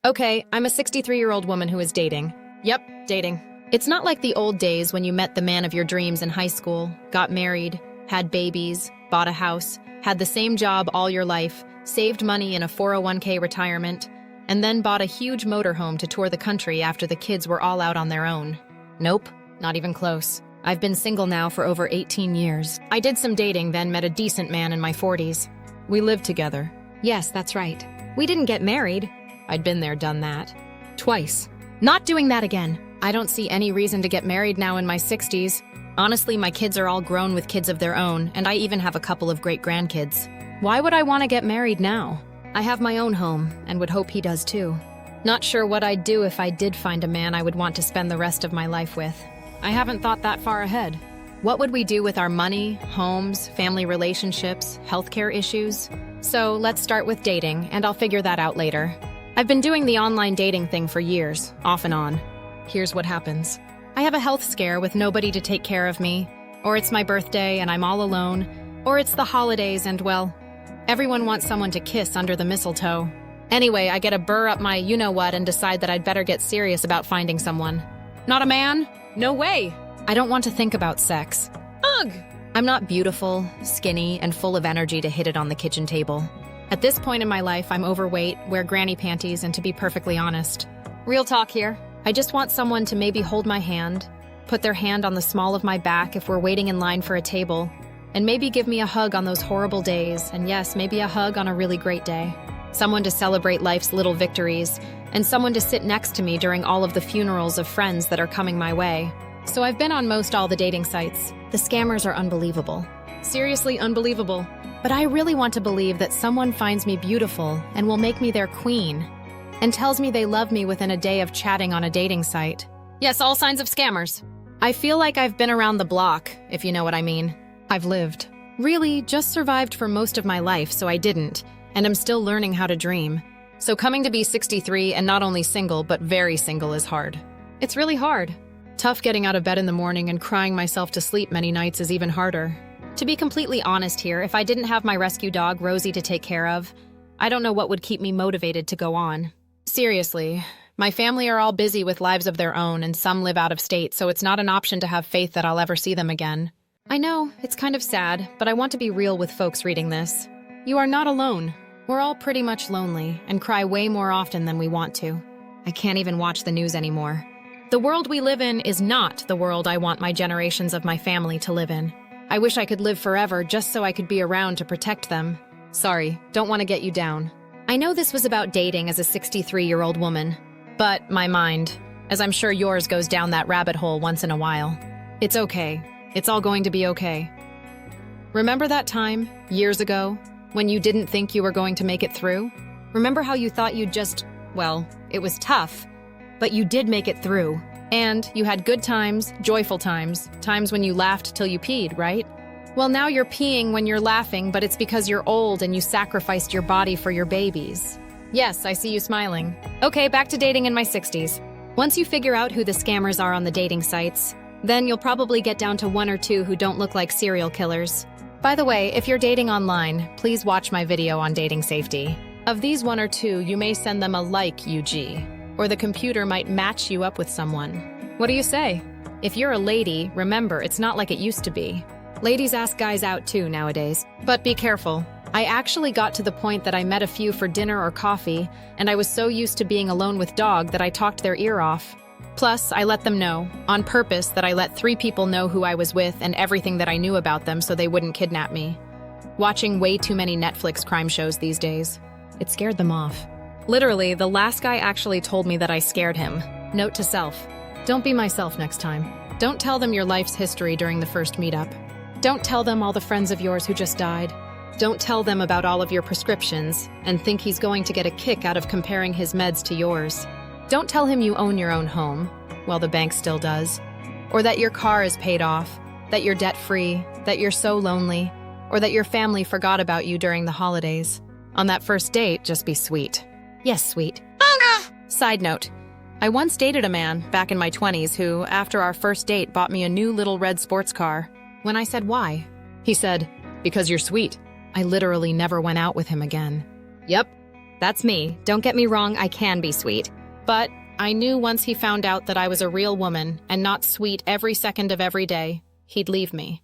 Okay, I'm a 63-year-old woman who is dating. Yep, dating. It's not like the old days when you met the man of your dreams in high school, got married, had babies, bought a house, had the same job all your life, saved money in a 401k retirement, and then bought a huge motorhome to tour the country after the kids were all out on their own. Nope, not even close. I've been single now for over 18 years. I did some dating, then met a decent man in my 40s. We lived together. Yes, that's right. We didn't get married. I'd been there, done that. Twice. Not doing that again. I don't see any reason to get married now in my 60s. Honestly, my kids are all grown with kids of their own, and I even have a couple of great-grandkids. Why would I want to get married now? I have my own home, and would hope he does too. Not sure what I'd do if I did find a man I would want to spend the rest of my life with. I haven't thought that far ahead. What would we do with our money, homes, family relationships, healthcare issues? So let's start with dating, and I'll figure that out later. I've been doing the online dating thing for years, off and on. Here's what happens. I have a health scare with nobody to take care of me, or it's my birthday and I'm all alone, or it's the holidays and, well, everyone wants someone to kiss under the mistletoe. Anyway, I get a burr up my you-know-what and decide that I'd better get serious about finding someone. Not a man? No way! I don't want to think about sex. Ugh! I'm not beautiful, skinny, and full of energy to hit it on the kitchen table. At this point in my life, I'm overweight, wear granny panties, and to be perfectly honest, real talk here, I just want someone to maybe hold my hand, put their hand on the small of my back if we're waiting in line for a table, and maybe give me a hug on those horrible days, and yes, maybe a hug on a really great day. Someone to celebrate life's little victories, and someone to sit next to me during all of the funerals of friends that are coming my way. So I've been on most all the dating sites. The scammers are unbelievable. Seriously unbelievable. But I really want to believe that someone finds me beautiful and will make me their queen, and tells me they love me within a day of chatting on a dating site. Yes, all signs of scammers. I feel like I've been around the block, if you know what I mean. I've lived. Really, just survived for most of my life, so I didn't, and I'm still learning how to dream. So coming to be 63 and not only single, but very single is hard. It's really hard. Tough getting out of bed in the morning and crying myself to sleep many nights is even harder. To be completely honest here, if I didn't have my rescue dog, Rosie, to take care of, I don't know what would keep me motivated to go on. Seriously, my family are all busy with lives of their own and some live out of state, so it's not an option to have faith that I'll ever see them again. I know, it's kind of sad, but I want to be real with folks reading this. You are not alone. We're all pretty much lonely and cry way more often than we want to. I can't even watch the news anymore. The world we live in is not the world I want my generations of my family to live in. I wish I could live forever just so I could be around to protect them. Sorry, don't want to get you down. I know this was about dating as a 63-year-old woman, but my mind, as I'm sure yours goes down that rabbit hole once in a while. It's okay. It's all going to be okay. Remember that time, years ago, when you didn't think you were going to make it through? Remember how you thought you'd just, well, it was tough, but you did make it through. And you had good times, joyful times, times when you laughed till you peed, right? Well, now you're peeing when you're laughing, but it's because you're old and you sacrificed your body for your babies. Yes, I see you smiling. Okay, back to dating in my 60s. Once you figure out who the scammers are on the dating sites, then you'll probably get down to one or two who don't look like serial killers. By the way, if you're dating online, please watch my video on dating safety. Of these one or two, you may send them a like UG, or the computer might match you up with someone. What do you say? If you're a lady, remember, it's not like it used to be. Ladies ask guys out too nowadays. But be careful. I actually got to the point that I met a few for dinner or coffee, and I was so used to being alone with dog that I talked their ear off. Plus, I let them know, on purpose, that I let 3 people know who I was with and everything that I knew about them so they wouldn't kidnap me. Watching way too many Netflix crime shows these days. It scared them off. Literally, the last guy actually told me that I scared him. Note to self. Don't be myself next time. Don't tell them your life's history during the first meetup. Don't tell them all the friends of yours who just died. Don't tell them about all of your prescriptions and think he's going to get a kick out of comparing his meds to yours. Don't tell him you own your own home, well, the bank still does, or that your car is paid off, that you're debt-free, that you're so lonely, or that your family forgot about you during the holidays. On that first date, just be sweet. Yes, sweet. Side note, I once dated a man back in my 20s who, after our first date, bought me a new little red sports car. When I said why, he said, "Because you're sweet." I literally never went out with him again. Yep. That's me. Don't get me wrong, I can be sweet. But I knew once he found out that I was a real woman and not sweet every second of every day, he'd leave me.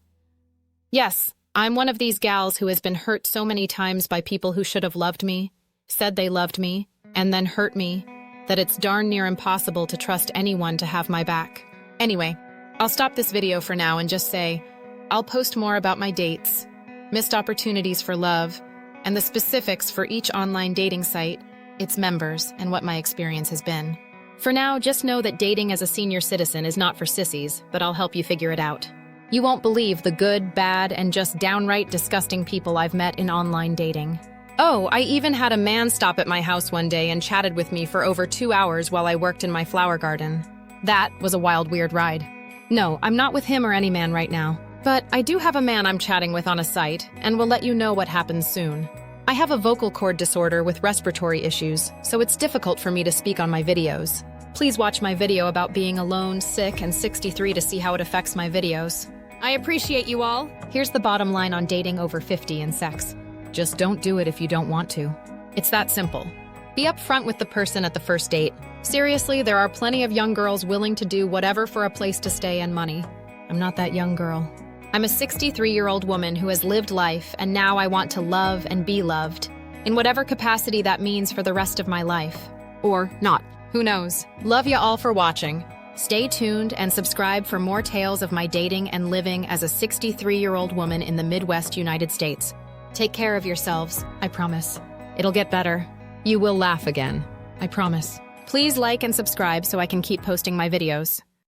Yes, I'm one of these gals who has been hurt so many times by people who should have loved me, said they loved me, and then hurt me, that it's darn near impossible to trust anyone to have my back. Anyway, I'll stop this video for now and just say, I'll post more about my dates, missed opportunities for love, and the specifics for each online dating site, its members, and what my experience has been. For now, just know that dating as a senior citizen is not for sissies, but I'll help you figure it out. You won't believe the good, bad, and just downright disgusting people I've met in online dating. Oh, I even had a man stop at my house one day and chatted with me for over 2 hours while I worked in my flower garden. That was a wild, weird ride. No, I'm not with him or any man right now. But I do have a man I'm chatting with on a site, and will let you know what happens soon. I have a vocal cord disorder with respiratory issues, so it's difficult for me to speak on my videos. Please watch my video about being alone, sick, and 63 to see how it affects my videos. I appreciate you all. Here's the bottom line on dating over 50 and sex. Just don't do it if you don't want to. It's that simple. Be upfront with the person at the first date. Seriously, there are plenty of young girls willing to do whatever for a place to stay and money. I'm not that young girl. I'm a 63-year-old woman who has lived life, and now I want to love and be loved, in whatever capacity that means for the rest of my life. Or not. Who knows? Love ya all for watching. Stay tuned and subscribe for more tales of my dating and living as a 63-year-old woman in the Midwest United States. Take care of yourselves, I promise. It'll get better. You will laugh again, I promise. Please like and subscribe so I can keep posting my videos.